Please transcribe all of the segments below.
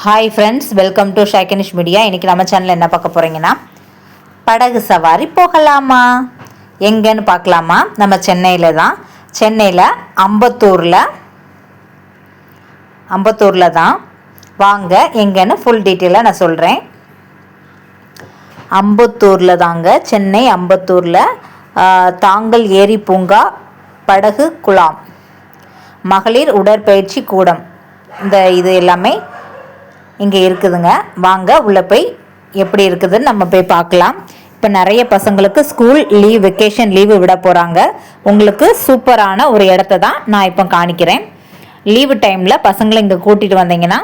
Hi friends, welcome to ஷைகனிஷ் media. இன்றைக்கி நம்ம சேனலில் என்ன பார்க்க போகிறீங்கன்னா, படகு சவாரி போகலாமா எங்கேன்னு பார்க்கலாமா. நம்ம சென்னையில் தான், சென்னையில் அம்பத்தூரில் தான். வாங்க எங்கேன்னு ஃபுல் டீட்டெயிலாக நான் சொல்கிறேன். அம்பத்தூரில் தாங்க, சென்னை அம்பத்தூரில் தாங்கல் ஏரி பூங்கா, படகு குழாம், மகளிர் உடற்பயிற்சி கூடம், இது எல்லாமே இங்கே இருக்குதுங்க. வாங்க உள்ளே போய் எப்படி இருக்குதுன்னு நம்ம போய் பார்க்கலாம். இப்போ நிறைய பசங்களுக்கு ஸ்கூல் லீவ், வெக்கேஷன் லீவு விட போகிறாங்க. உங்களுக்கு சூப்பரான ஒரு இடத்த தான் நான் இப்போ காணிக்கிறேன். லீவு டைமில் பசங்களை இங்கே கூட்டிகிட்டு வந்தீங்கன்னா,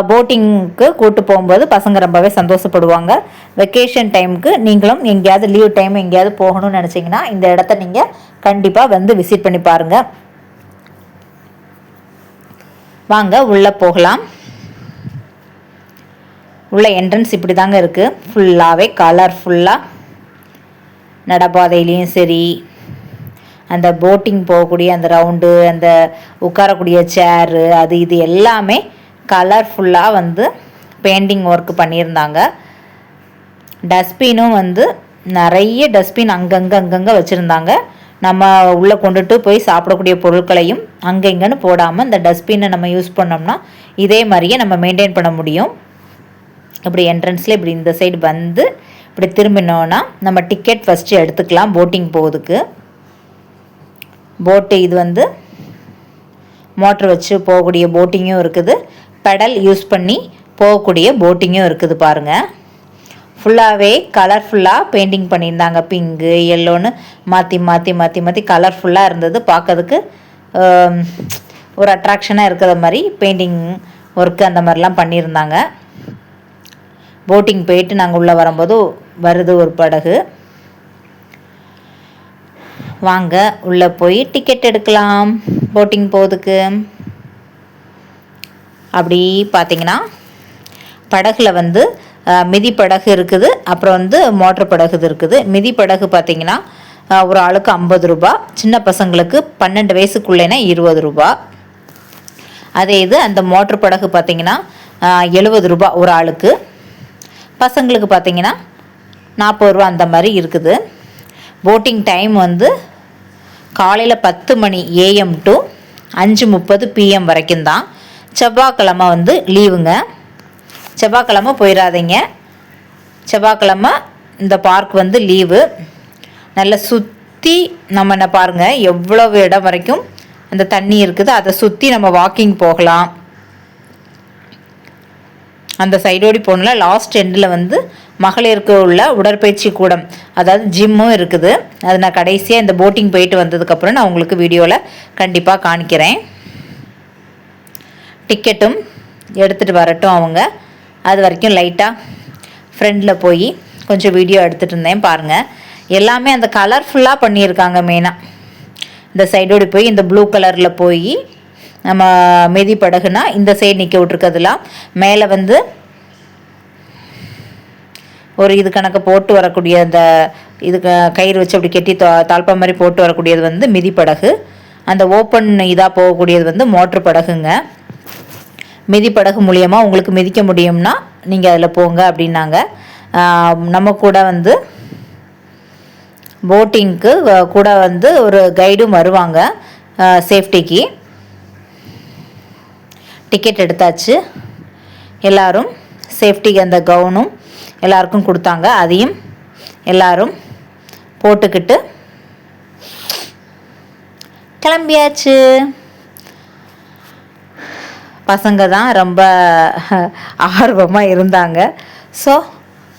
போட்டிங்க்கு கூட்டு போகும்போது பசங்க ரொம்பவே சந்தோஷப்படுவாங்க. வெக்கேஷன் டைமுக்கு நீங்களும் எங்கேயாவது லீவ் டைம் எங்கேயாவது போகணும்னு நினச்சிங்கன்னா இந்த இடத்த நீங்கள் கண்டிப்பாக வந்து விசிட் பண்ணி பாருங்கள். வாங்க உள்ளே போகலாம். உள்ள என்ட்ரன்ஸ் இப்படி தாங்க இருக்குது. ஃபுல்லாகவே கலர்ஃபுல்லாக நடப்பாதையிலையும் சரி, அந்த போட்டிங் போகக்கூடிய அந்த ரவுண்டு, அந்த உட்காரக்கூடிய சேரு, அது இது எல்லாமே கலர்ஃபுல்லாக வந்து பெயிண்டிங் ஒர்க் பண்ணியிருந்தாங்க. டஸ்ட்பினும் வந்து நிறைய டஸ்ட்பின் அங்கங்கே வச்சுருந்தாங்க. நம்ம உள்ளே கொண்டுட்டு போய் சாப்பிடக்கூடிய பொருட்களையும் அங்கே இங்கேன்னு போடாமல் இந்த டஸ்ட்பினை நம்ம யூஸ் பண்ணோம்னா இதே மாதிரியே நம்ம மெயின்டைன் பண்ண முடியும். இப்படி என்ட்ரன்ஸில் இப்படி இந்த சைடு வந்து இப்படி திரும்பினோன்னா நம்ம டிக்கெட் ஃபஸ்ட்டு எடுத்துக்கலாம் போட்டிங் போகிறதுக்கு. போட்டு இது வந்து மோட்ரு வச்சு போகக்கூடிய போட்டிங்கும் இருக்குது, பெடல் யூஸ் பண்ணி போகக்கூடிய போட்டிங்கும் இருக்குது. பாருங்கள், ஃபுல்லாகவே கலர்ஃபுல்லாக பெயிண்டிங் பண்ணியிருந்தாங்க. பிங்கு எல்லோன்னு மாற்றி கலர்ஃபுல்லாக இருந்தது. பார்க்கறதுக்கு ஒரு அட்ராக்ஷனாக இருக்கிற மாதிரி பெயிண்டிங் ஒர்க்கு அந்த மாதிரிலாம் பண்ணியிருந்தாங்க. போட்டிங் போயிட்டு நாங்கள் உள்ளே வரும்போது வருது ஒரு படகு. வாங்க உள்ளே போய் டிக்கெட் எடுக்கலாம் போட்டிங் போகிறதுக்கு. அப்படி பார்த்தீங்கன்னா படகுல வந்து மிதி படகு இருக்குது, அப்புறம் வந்து மோட்ரு படகு இருக்குது. மிதி படகு பார்த்தீங்கன்னா ஒரு ஆளுக்கு 50 ரூபா, சின்ன பசங்களுக்கு 12 வயசுக்குள்ளேனா 20 ரூபா. அதே இது அந்த மோட்ரு படகு பார்த்தீங்கன்னா 70 ரூபா ஒரு ஆளுக்கு. பசங்களுக்கு பார்த்தீங்கன்னா 40 ரூபா அந்த மாதிரி இருக்குது. போட்டிங் டைம் வந்து காலையில் 10 மணி AM டு 5:30 PM வரைக்கும் தான். செவ்வாய்க்கிழமை வந்து லீவுங்க. செவ்வாய்க்கிழமை போயிடாதீங்க. செவ்வாய்க்கிழமை இந்த பார்க் வந்து லீவு. நல்லா சுற்றி நம்ம என்ன பாருங்கள், எவ்வளவு இடம் வரைக்கும் அந்த தண்ணி இருக்குது. அதை சுற்றி நம்ம வாக்கிங் போகலாம். அந்த சைடோடி போனல லாஸ்ட் எண்டில் வந்து மகளிருக்கு உள்ள உடற்பயிற்சி கூடம், அதாவது ஜிம்மும் இருக்குது. அது நான் கடைசியாக இந்த போட்டிங் போயிட்டு வந்ததுக்கப்புறம் நான் உங்களுக்கு வீடியோவில் கண்டிப்பாக காணிக்கிறேன். டிக்கெட்டும் எடுத்துகிட்டு வரட்டும் அவங்க. அது வரைக்கும் லைட்டாக ஃப்ரெண்டில் போய் கொஞ்சம் வீடியோ எடுத்துகிட்டு இருந்தேன். பாருங்கள், எல்லாமே அந்த கலர்ஃபுல்லாக பண்ணியிருக்காங்க. மெயினாக இந்த சைடோடி போய் இந்த ப்ளூ கலரில் போய் நம்ம மிதி படகுனா இந்த சைடு நிற்க விட்ருக்கிறதுலாம் மேலே வந்து ஒரு இது கணக்கு போட்டு வரக்கூடிய அந்த இதுக்கு கயிறு வச்சு அப்படி கெட்டி தாழ்ப்பா மாதிரி போட்டு வரக்கூடியது வந்து மிதி படகு. அந்த ஓப்பன் இதாக போகக்கூடியது வந்து மோட்ரு படகுங்க. மிதி படகு மூலியமாக உங்களுக்கு மிதிக்க முடியும்னா நீங்கள் அதில் போங்க அப்படின்னாங்க. நம்ம கூட வந்து போட்டிங்க்கு கூட வந்து ஒரு கைடும் வருவாங்க சேஃப்டிக்கு. டிக்கெட் எடுத்தாச்சு. எல்லோரும் சேஃப்டிக்கு அந்த கவுனும் எல்லாருக்கும் கொடுத்தாங்க. அதையும் எல்லோரும் போட்டுக்கிட்டு கிளம்பியாச்சு. பசங்க தான் ரொம்ப ஆர்வமாக இருந்தாங்க. ஸோ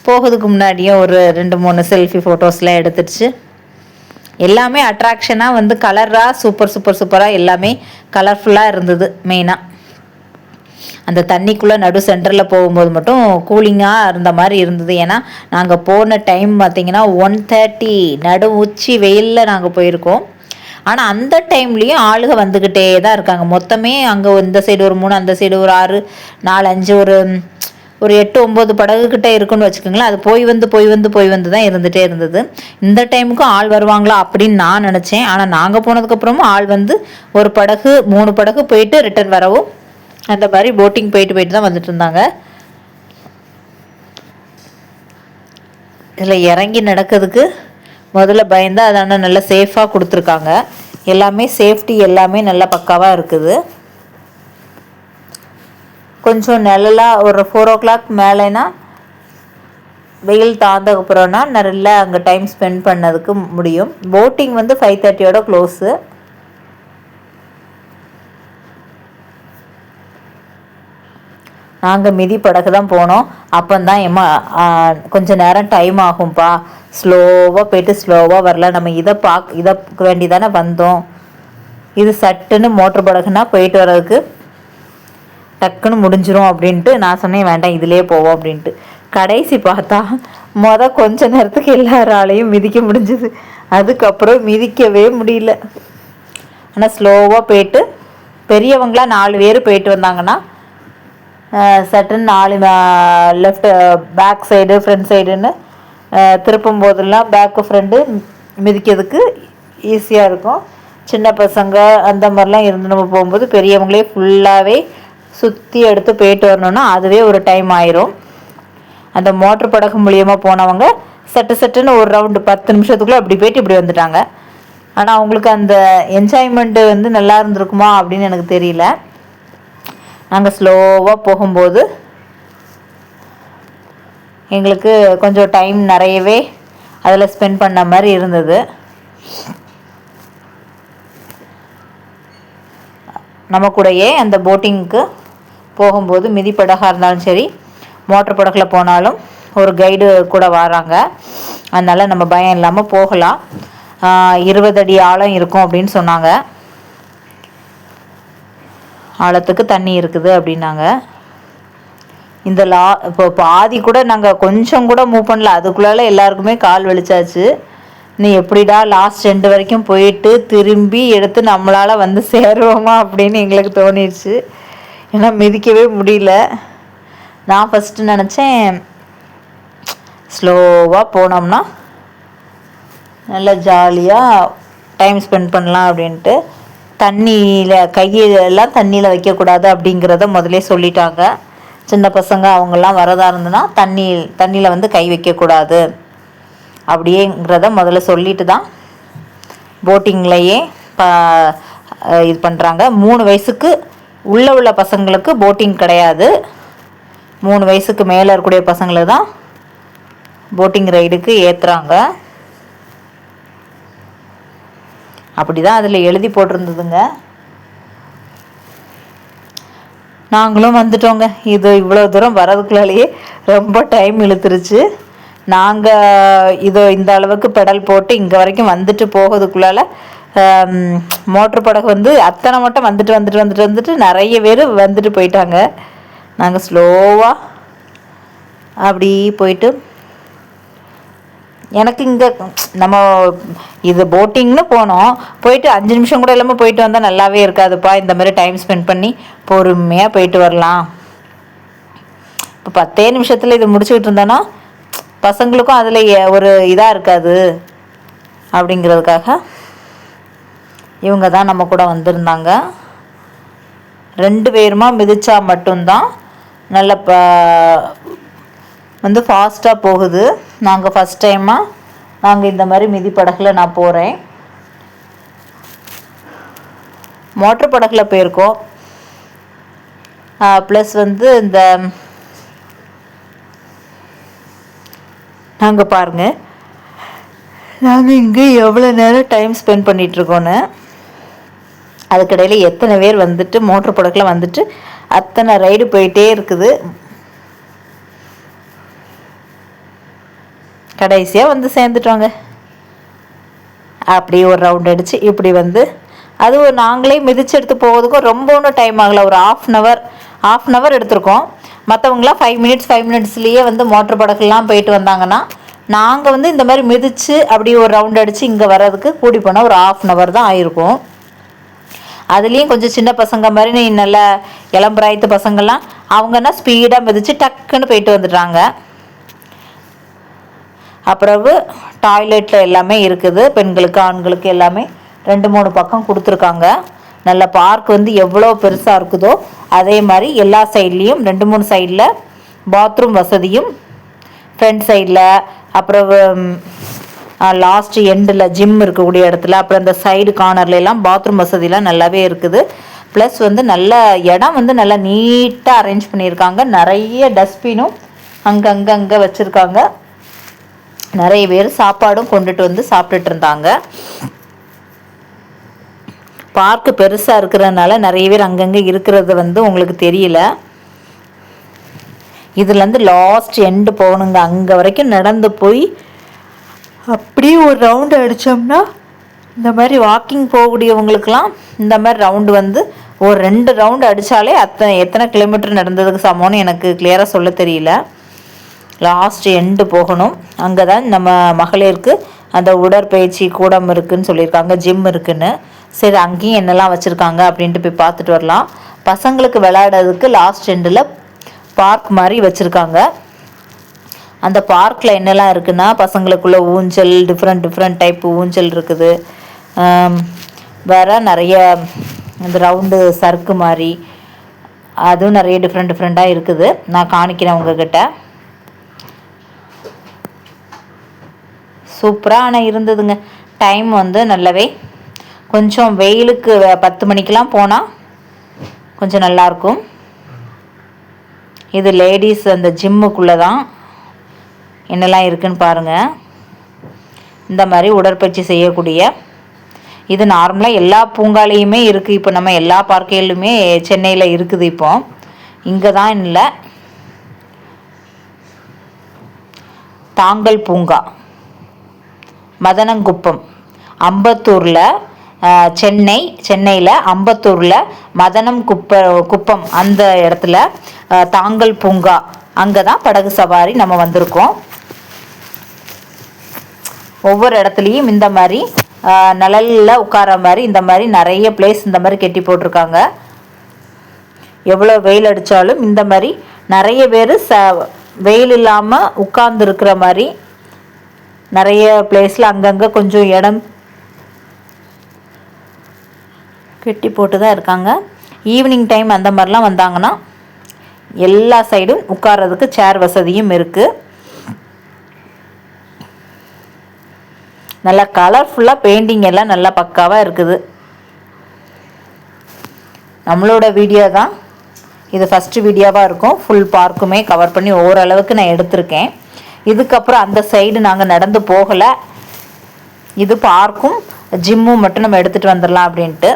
போகிறதுக்கு முன்னாடியும் ஒரு 2-3 செல்ஃபி ஃபோட்டோஸ்லாம் எடுத்துடுச்சு. எல்லாமே அட்ராக்ஷனாக வந்து கலராக சூப்பராக எல்லாமே கலர்ஃபுல்லாக இருந்தது. மெயினாக அந்த தண்ணிக்குள்ளே நடு சென்டரில் போகும்போது மட்டும் கூலிங்காக இருந்த மாதிரி இருந்தது. ஏன்னா நாங்கள் போன டைம் பார்த்திங்கன்னா 1:30 நடு உச்சி வெயிலில் நாங்கள் போயிருக்கோம். ஆனால் அந்த டைம்லேயும் ஆளுக வந்துக்கிட்டே தான் இருக்காங்க. மொத்தமே அங்கே இந்த சைடு ஒரு 3, அந்த சைடு ஒரு 6, 4, 5 ஒரு 8-9 படகுக்கிட்ட இருக்குன்னு வச்சுக்கோங்களேன். அது போய் வந்து தான் இருந்துகிட்டே இருந்தது. இந்த டைமுக்கும் ஆள் வருவாங்களா அப்படின்னு நான் நினச்சேன். ஆனால் நாங்கள் போனதுக்கப்புறமும் ஆள் வந்து ஒரு படகு 3 படகு போயிட்டு ரிட்டர்ன் வரவும் அந்த மாதிரி போட்டிங் போயிட்டு தான் வந்துட்டு இருந்தாங்க. இதில் இறங்கி நடக்கிறதுக்கு முதல்ல பயந்தா அதான நல்லா சேஃபாக கொடுத்துருக்காங்க. எல்லாமே சேஃப்டி எல்லாமே நல்லா பக்காவாக இருக்குது. கொஞ்சம் நிழலாக ஒரு 4 o'clock மேலேனா வெயில் தாழ்ந்ததுக்கப்புறம்னா நல்லா அங்கே டைம் ஸ்பெண்ட் பண்ணதுக்கு முடியும். போட்டிங் வந்து 5:30 க்ளோஸு. நாங்கள் மிதி படகு தான் போனோம். அப்போந்தான் கொஞ்சம் நேரம் டைம் ஆகும்ப்பா, ஸ்லோவாக போய்ட்டு ஸ்லோவாக வரல, நம்ம இதை வேண்டி தானே வந்தோம், இது சட்டுன்னு மோட்ரு படகுனா போயிட்டு வர்றதுக்கு டக்குன்னு முடிஞ்சிரும் அப்படின்ட்டு நான் சொன்னேன், வேண்டாம் இதிலே போவோம் அப்படின்ட்டு. கடைசி பார்த்தா கொஞ்ச நேரத்துக்கு எல்லாராலையும் மிதிக்க முடிஞ்சுது. அதுக்கப்புறம் மிதிக்கவே முடியல. ஆனால் ஸ்லோவாக போயிட்டு பெரியவங்களாம் 4 பேர் போயிட்டு வந்தாங்கன்னா சட்டுன்னு 4 லெஃப்ட் பேக் சைடு ஃப்ரண்ட் சைடுன்னு திருப்பும் போதெல்லாம் பேக்கு ஃப்ரெண்டு மிதிக்கிறதுக்கு ஈஸியாக இருக்கும். சின்ன பசங்க அந்த மாதிரிலாம் இருந்து நம்ம போகும்போது பெரியவங்களே ஃபுல்லாகவே சுற்றி எடுத்து போயிட்டு வரணுன்னா அதுவே ஒரு டைம் ஆயிரும். அந்த மோட்ரு படகு மூலியமாக போனவங்க சட்டுன்னு ஒரு ரவுண்டு 10 நிமிஷத்துக்குள்ளே அப்படி போயிட்டு இப்படி வந்துட்டாங்க. ஆனால் அவங்களுக்கு அந்த என்ஜாய்மெண்ட்டு வந்து நல்லா இருந்திருக்குமா அப்படின்னு எனக்கு தெரியல. நாங்கள் ஸ்லோவாக போகும்போது எங்களுக்கு கொஞ்சம் டைம் நிறையவே அதில் ஸ்பெண்ட் பண்ண மாதிரி இருந்தது. நம்ம கூடயே அந்த போட்டிங்க்கு போகும்போது மிதிப்படகாக இருந்தாலும் சரி மோட்டர் படகில் போனாலும் ஒரு கைடு கூட வராங்க. அதனால் நம்ம பயம் இல்லாமல் போகலாம். 20 அடி ஆழம் இருக்கும் அப்படின்னு சொன்னாங்க. ஆழத்துக்கு தண்ணி இருக்குது அப்படின்னாங்க. இந்த இப்போ பாதி கூட நாங்கள் கொஞ்சம் கூட மூவ் பண்ணல, அதுக்குள்ளால எல்லாருக்குமே கால் வலிச்சாச்சு. நீ எப்படிடா லாஸ்ட் 2 வரைக்கும் போயிட்டு திரும்பி எடுத்து நம்மளால் வந்து சேருவோமா அப்படின்னு எங்களுக்கு தோணிடுச்சு. ஏன்னா மிதிக்கவே முடியல. நான் ஃபஸ்ட்டு நினச்சேன் ஸ்லோவாக போனோம்னா நல்லா ஜாலியாக டைம் ஸ்பெண்ட் பண்ணலாம் அப்படின்ட்டு. தண்ணியில் கையெல்லாம் தண்ணியில் வைக்கக்கூடாது அப்படிங்கிறத முதலே சொல்லிட்டாங்க. சின்ன பசங்க அவங்கெல்லாம் வரதா இருந்ததுன்னா தண்ணியில் வந்து கை வைக்கக்கூடாது அப்படிங்கிறத முதல்ல சொல்லிட்டு தான் போட்டிங்லையே இது பண்ணுறாங்க. 3 வயசுக்கு உள்ள பசங்களுக்கு போட்டிங் கிடையாது. 3 வயசுக்கு மேலே இருக்கக்கூடிய பசங்களை தான் போட்டிங் ரைடுக்கு ஏற்றுறாங்க. அப்படி தான் அதில் எழுதி போட்டிருந்ததுங்க. நாங்களும் வந்துட்டோங்க. இது இவ்வளோ தூரம் வரதுக்குள்ளாலேயே ரொம்ப டைம் இழுத்துருச்சு. நாங்கள் இந்த அளவுக்கு பெடல் போட்டு இங்கே வரைக்கும் வந்துட்டு போகிறதுக்குள்ளால மோட்ரு படகு வந்து அத்தனை மட்டும் வந்துட்டு நிறைய பேர் வந்துட்டு போயிட்டாங்க. நாங்கள் ஸ்லோவாக அப்படி போயிட்டு எனக்கு இங்கே நம்ம இது போட்டிங்னு போயிட்டு 5 நிமிஷம் கூட இல்லாமல் போயிட்டு வந்தால் நல்லாவே இருக்காதுப்பா. இந்த மாதிரி டைம் ஸ்பெண்ட் பண்ணி பொறுமையாக போயிட்டு வரலாம். இப்போ 10 நிமிஷத்தில் இது முடிச்சுக்கிட்டு இருந்தோன்னா பசங்களுக்கும் அதில் ஒரு இதாக இருக்காது அப்படிங்கிறதுக்காக இவங்க தான் நம்ம கூட வந்திருந்தாங்க. 2 பேருமா மிதிச்சா மட்டும்தான் நல்ல வந்து ஃபாஸ்ட்டாக போகுது. நாங்கள் ஃபஸ்ட் டைமாக நாங்கள் இந்த மாதிரி மிதி படகில் நான் போகிறேன். மோட்ரு படகில் போயிருக்கோம். ப்ளஸ் வந்து இந்த நாங்கள் பாருங்கள் நாங்கள் இங்கே எவ்வளோ நேரம் டைம் ஸ்பெண்ட் பண்ணிகிட்ருக்கோன்னு. அதுக்கிடையில் எத்தனை பேர் வந்துட்டு மோட்ரு படகில் வந்துட்டு அத்தனை ரைடு போயிட்டே இருக்குது. கடைசியாக வந்து சேர்ந்துட்டோங்க. அப்படி ஒரு ரவுண்ட் அடித்து இப்படி வந்து அது நாங்களே மிதிச்சு எடுத்து போகிறதுக்கும் ரொம்ப ஒன்றும் டைம் ஆகலை. ஒரு half அன் ஹவர் எடுத்திருக்கோம். மற்றவங்களாம் 5 மினிட்ஸ்லேயே வந்து மோட்ரு படகுலாம் போயிட்டு வந்தாங்கன்னா நாங்கள் வந்து இந்த மாதிரி மிதித்து அப்படி ஒரு ரவுண்ட் அடித்து இங்கே வர்றதுக்கு கூடி போனால் ஒரு half அன் ஹவர் தான் ஆயிருக்கும். அதுலேயும் கொஞ்சம் சின்ன பசங்க மாதிரி நீ நல்லா இளம்பிராயத்து பசங்கள்லாம் அவங்கன்னா ஸ்பீடாக மிதித்து டக்குன்னு போயிட்டு வந்துடுறாங்க. அப்புறவு டாய்லெட்டில் எல்லாமே இருக்குது. பெண்களுக்கு ஆண்களுக்கு எல்லாமே 2-3 பக்கம் கொடுத்துருக்காங்க. நல்ல பார்க் வந்து எவ்வளோ பெருசாக இருக்குதோ அதே மாதிரி எல்லா சைட்லேயும் 2-3 சைடில் பாத்ரூம் வசதியும் ஃப்ரண்ட் சைடில், அப்புறம் லாஸ்ட் எண்டில் ஜிம் இருக்கக்கூடிய இடத்துல, அப்புறம் இந்த சைடு கார்னர்லாம் பாத்ரூம் வசதிலாம் நல்லாவே இருக்குது. ப்ளஸ் வந்து நல்ல இடம் வந்து நல்லா நீட்டாக அரேஞ்ச் பண்ணியிருக்காங்க. நிறைய டஸ்ட்பினும் அங்கங்கே வச்சுருக்காங்க. நிறைய பேர் சாப்பாடும் கொண்டுட்டு வந்து சாப்பிட்டுட்டு இருந்தாங்க. பார்க்கு பெருசாக இருக்கிறதுனால நிறைய பேர் அங்கங்கே இருக்கிறது வந்து உங்களுக்கு தெரியல. இதுலேருந்து லாஸ்ட் எண்டு போகணுங்க. அங்கே வரைக்கும் நடந்து போய் அப்படியே ஒரு ரவுண்டு அடித்தோம்னா இந்த மாதிரி வாக்கிங் போகக்கூடியவங்களுக்கெல்லாம் இந்த மாதிரி ரவுண்டு வந்து ஒரு 2 ரவுண்டு அடித்தாலே எத்தனை கிலோமீட்டர் நடந்ததுக்கு சமம்னு எனக்கு கிளியராக சொல்ல தெரியல. லாஸ்ட் எண்டு போகணும். அங்கே தான் நம்ம மகளிருக்கு அந்த உடற்பயிற்சி கூடம் இருக்குதுன்னு சொல்லியிருக்காங்க, ஜிம் இருக்குதுன்னு. சரி, அங்கேயும் என்னெல்லாம் வச்சுருக்காங்க அப்படின்ட்டு போய் பார்த்துட்டு வரலாம். பசங்களுக்கு விளையாடுறதுக்கு லாஸ்ட் எண்டில் பார்க் மாதிரி வச்சுருக்காங்க. அந்த பார்க்கில் என்னெல்லாம் இருக்குன்னா பசங்களுக்குள்ள ஊஞ்சல், டிஃப்ரெண்ட் டைப் ஊஞ்சல் இருக்குது. வேறு நிறைய இந்த ரவுண்டு சறுக்கு மாதிரி அதுவும் நிறைய டிஃப்ரெண்ட்டாக இருக்குது. நான் காணிக்கிறேன் உங்ககிட்ட. சூப்பராக இருந்ததுங்க. டைம் வந்து நல்லாவே கொஞ்சம் வெயிலுக்கு 10 மணிக்கெலாம் போனால் கொஞ்சம் நல்லாயிருக்கும். இது லேடிஸ் அந்த ஜிம்முக்குள்ளே தான் என்னெல்லாம் இருக்குதுன்னு பாருங்கள். இந்த மாதிரி உடற்பயிற்சி செய்யக்கூடிய இது நார்மலாக எல்லா பூங்காலையுமே இருக்குது. இப்போ நம்ம எல்லா பார்க்கையிலுமே சென்னையில் இருக்குது. இப்போ இங்கே தான் இல்லை. தாங்கல் பூங்கா, மதனங்குப்பம், அம்பத்தூரில், சென்னையில் அம்பத்தூரில் குப்பம் அந்த இடத்துல தாங்கல் பூங்கா, அங்கே தான் படகு சவாரி நம்ம வந்திருக்கோம். ஒவ்வொரு இடத்துலையும் இந்த மாதிரி நிழலில் உட்கார மாதிரி இந்த மாதிரி நிறைய பிளேஸ் இந்த மாதிரி கட்டி போட்டிருக்காங்க. எவ்வளோ வெயில் அடித்தாலும் இந்த மாதிரி நிறைய பேர் வெயில் இல்லாமல் உட்கார்ந்து இருக்கிற மாதிரி நிறைய பிளேஸில் அங்கங்கே கொஞ்சம் இடம் கட்டி போட்டு தான் இருக்காங்க. ஈவினிங் டைம் அந்த மாதிரிலாம் வந்தாங்கன்னா எல்லா சைடும் உட்கார்றதுக்கு சேர் வசதியும் இருக்குது. நல்லா கலர்ஃபுல்லாக பெயிண்டிங் எல்லாம் நல்லா பக்காவாக இருக்குது. நம்மளோட வீடியோ தான் இது ஃபஸ்ட்டு வீடியோவாக இருக்கும். ஃபுல் பார்க்குமே கவர் பண்ணி ஓரளவுக்கு நான் எடுத்திருக்கேன். இதுக்கப்புறம் அந்த சைடு நாங்கள் நடந்து போகலை. இது பார்க்கும் ஜிம்மும் மட்டும் நம்ம எடுத்துகிட்டு வந்துடலாம் அப்படின்ட்டு.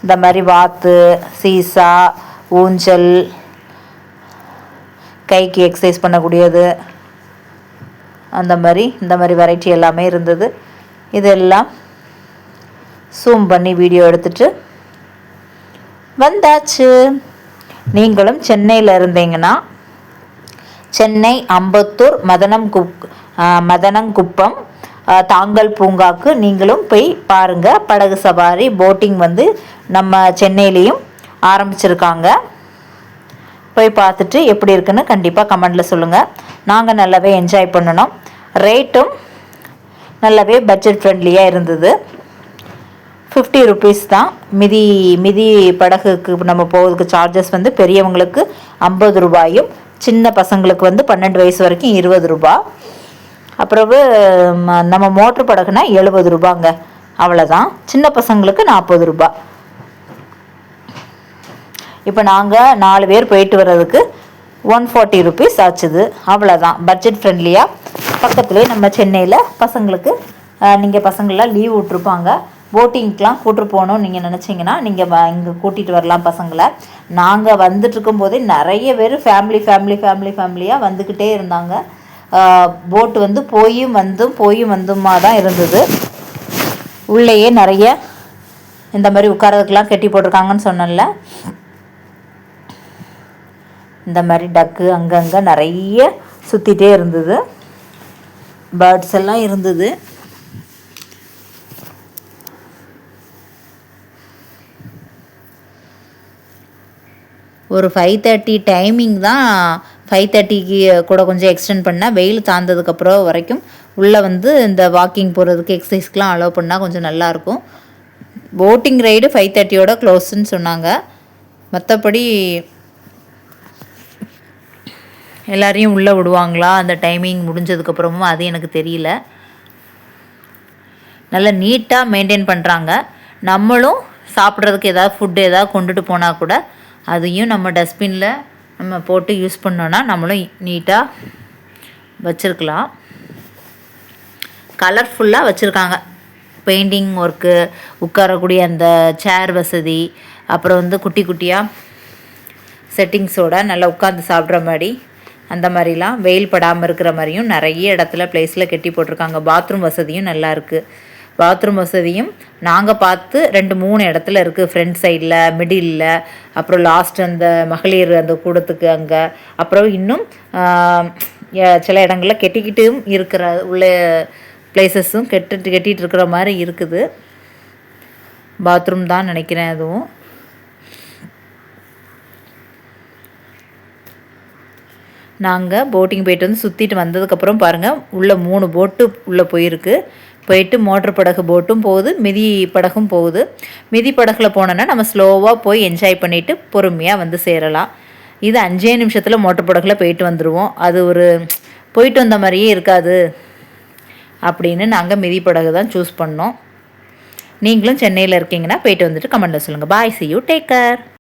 இந்த மாதிரி வாத்து, சீசா, ஊஞ்சல், கைக்கு எக்ஸசைஸ் பண்ணக்கூடியது, அந்த மாதிரி இந்த மாதிரி வெரைட்டி எல்லாமே இருந்தது. இதெல்லாம் ஜூம் பண்ணி வீடியோ எடுத்துகிட்டு வந்தாச்சு. நீங்களும் சென்னையில் இருந்தீங்கன்னா சென்னை அம்பத்தூர் மதனங்குப்பம் தாங்கல் பூங்காக்கு நீங்களும் போய் பாருங்கள். படகு சவாரி, போட்டிங் வந்து நம்ம சென்னையிலையும் ஆரம்பிச்சிருக்காங்க. போய் பார்த்துட்டு எப்படி இருக்குன்னு கண்டிப்பாக கமெண்டில் சொல்லுங்கள். நாங்கள் நல்லாவே என்ஜாய் பண்ணணும். ரேட்டும் நல்லாவே பட்ஜெட் ஃப்ரெண்ட்லியாக இருந்தது. 50 rupees தான். மிதி படகுக்கு நம்ம போகிறதுக்கு சார்ஜஸ் வந்து பெரியவங்களுக்கு 50 ரூபாயும், சின்ன பசங்களுக்கு வந்து 12 வயசு வரைக்கும் 20 ரூபா. அப்புறம் நம்ம மோட்ரு படகுனா 70 ரூபாங்க, அவ்வளோதான். சின்ன பசங்களுக்கு 40 ரூபா. இப்போ நாங்கள் 4 பேர் போயிட்டு வர்றதுக்கு 140 rupees ஆச்சுது, அவ்வளோதான். பட்ஜெட் ஃப்ரெண்ட்லியாக பக்கத்துலேயே நம்ம சென்னையில் பசங்களுக்கு நீங்கள் பசங்களெலாம் லீவ் விட்ருப்பாங்க. போட்டிங்க்கெலாம் கூப்பிட்டு போகணும்னு நீங்கள் நினச்சிங்கன்னா நீங்கள் இங்கே கூட்டிகிட்டு வரலாம் பசங்களை. நாங்கள் வந்துட்டுருக்கும் போதே நிறைய பேர் ஃபேமிலியாக வந்துக்கிட்டே இருந்தாங்க. போட்டு வந்து போயும் வந்துமா தான் இருந்தது. உள்ளேயே நிறைய இந்த மாதிரி உட்காரதுக்கெலாம் கட்டி போட்டிருக்காங்கன்னு சொன்னேன்ல. இந்த மாதிரி டக்கு அங்கங்கே நிறைய சுற்றிட்டே இருந்தது. பேர்ட்ஸ் எல்லாம் இருந்தது. ஒரு 5:30 டைமிங் தான். 5:30க்கு கூட கொஞ்சம் எக்ஸ்டெண்ட் பண்ணால் வெயில் தாழ்ந்ததுக்கப்புறம் வரைக்கும் உள்ளே வந்து இந்த வாக்கிங் போகிறதுக்கு எக்ஸசைஸ்க்கெலாம் அலோவ் பண்ணால் கொஞ்சம் நல்லாயிருக்கும். போட்டிங் ரைடு 5:30 க்ளோஸ்ன்னு சொன்னாங்க. மற்றபடி எல்லாரையும் உள்ளே விடுவாங்களா அந்த டைமிங் முடிஞ்சதுக்கப்புறமும் அது எனக்கு தெரியல. நல்லா நீட்டாக மெயின்டைன் பண்ணுறாங்க. நம்மளும் சாப்பிட்றதுக்கு ஏதாவது ஃபுட்டு ஏதாவது கொண்டுட்டு போனால் கூட அதையும் நம்ம டஸ்ட்பினில் நம்ம போட்டு யூஸ் பண்ணோன்னா நம்மளும் நீட்டாக வச்சுருக்கலாம். கலர்ஃபுல்லாக வச்சுருக்காங்க. பெயிண்டிங் ஒர்க்கு, உட்காரக்கூடிய அந்த சேர் வசதி, அப்புறம் வந்து குட்டி குட்டியாக செட்டிங்ஸோட நல்லா உட்காந்து சாப்பிட்ற மாதிரி, அந்த மாதிரிலாம் வெயில் படாமல் இருக்கிற மாதிரியும் நிறைய இடத்துல ப்ளேஸில் கட்டி போட்டிருக்காங்க. பாத்ரூம் வசதியும் நல்லா இருக்குது. பாத்ரூம் வசதியும் நாங்கள் பார்த்து 2-3 இடத்துல இருக்குது. ஃப்ரண்ட் சைடில், மிடில், அப்புறம் லாஸ்ட் அந்த மகளிர் அந்த கூடத்துக்கு அங்கே, அப்புறம் இன்னும் சில இடங்களில் கெட்டிக்கிட்டும் இருக்கிற உள்ள பிளேசஸும் கெட்டிகிட்டு இருக்கிற மாதிரி இருக்குது. பாத்ரூம் தான் நினைக்கிறேன் அதுவும். நாங்கள் போட்டிங் போயிட்டு வந்து சுற்றிட்டு வந்ததுக்கப்புறம் பாருங்கள், உள்ளே 3 போட்டு உள்ளே போயிட்டு மோட்ரு படகு போட்டும் போகுது, மிதி படகும் போகுது. மிதி படகில் போனோன்னா நம்ம ஸ்லோவாக போய் என்ஜாய் பண்ணிவிட்டு பொறுமையாக வந்து சேரலாம். இது 5 நிமிஷத்தில் மோட்ரு படகில் போயிட்டு வந்துடுவோம். அது ஒரு போயிட்டு வந்த மாதிரியே இருக்காது அப்படின்னு நாங்கள் மிதி படகு தான் சூஸ் பண்ணோம். நீங்களும் சென்னையில் இருக்கீங்கன்னா போயிட்டு வந்துட்டு கமெண்ட்டில் சொல்லுங்கள். பாய், see you, டேக் கேர்.